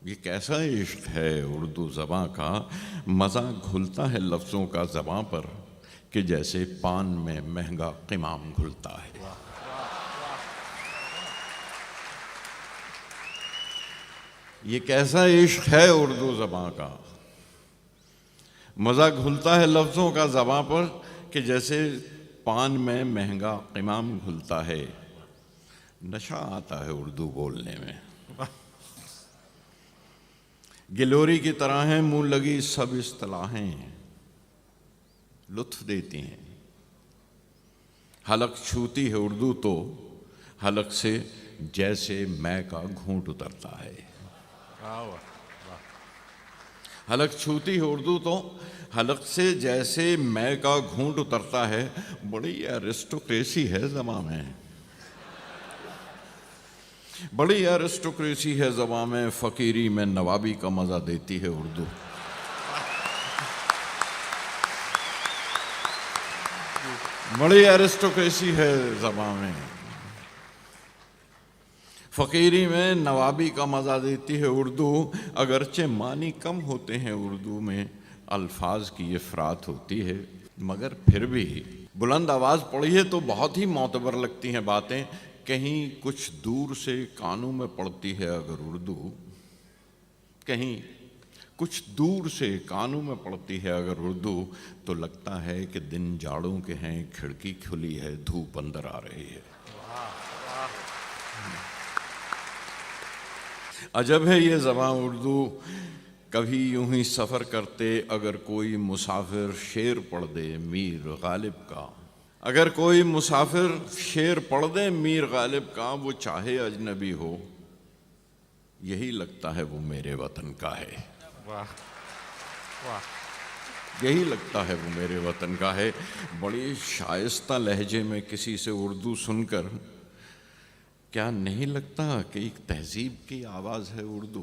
یہ کیسا عشق ہے اردو زباں کا، مزہ گھلتا ہے لفظوں کا زباں پر کہ جیسے پان میں مہنگا قمام گھلتا ہے۔ یہ کیسا عشق ہے اردو زباں کا، مزہ گھلتا ہے لفظوں کا زباں پر کہ جیسے پان میں مہنگا قمام گھلتا ہے۔ نشہ آتا ہے اردو بولنے میں، گلوری کی طرح ہیں منہ لگی سب اصطلاحیں، لطف دیتی ہیں۔ حلق چھوتی ہے اردو تو حلق سے جیسے مے کا گھونٹ اترتا ہے۔ حلق چھوتی ہے اردو تو حلق سے جیسے مے کا گھونٹ اترتا ہے۔ بڑی ایرسٹوکریسی ہے زباں میں، بڑی ایرسٹوکریسی ہے زباں میں، فقیری میں نوابی کا مزہ دیتی ہے اردو۔ بڑی ایرسٹوکریسی ہے زباں میں، فقیری میں نوابی کا مزہ دیتی ہے اردو۔ اگرچہ معنی کم ہوتے ہیں اردو میں، الفاظ کی افراط ہوتی ہے، مگر پھر بھی بلند آواز پڑھیے تو بہت ہی معتبر لگتی ہیں باتیں۔ کہیں کچھ دور سے کانوں میں پڑتی ہے اگر اردو، کہیں کچھ دور سے کانوں میں پڑتی ہے اگر اردو، تو لگتا ہے کہ دن جاڑوں کے ہیں، کھڑکی کھلی ہے، دھوپ اندر آ رہی ہے۔ عجب ہے یہ زباں اردو، کبھی یوں ہی سفر کرتے اگر کوئی مسافر شعر پڑھ دے میر غالب کا، اگر کوئی مسافر شعر پڑھ دے میر غالب کا، وہ چاہے اجنبی ہو یہی لگتا ہے وہ میرے وطن کا ہے۔ یہی لگتا ہے وہ میرے وطن کا ہے۔ بڑی شائستہ لہجے میں کسی سے اردو سن کر کیا نہیں لگتا کہ ایک تہذیب کی آواز ہے اردو؟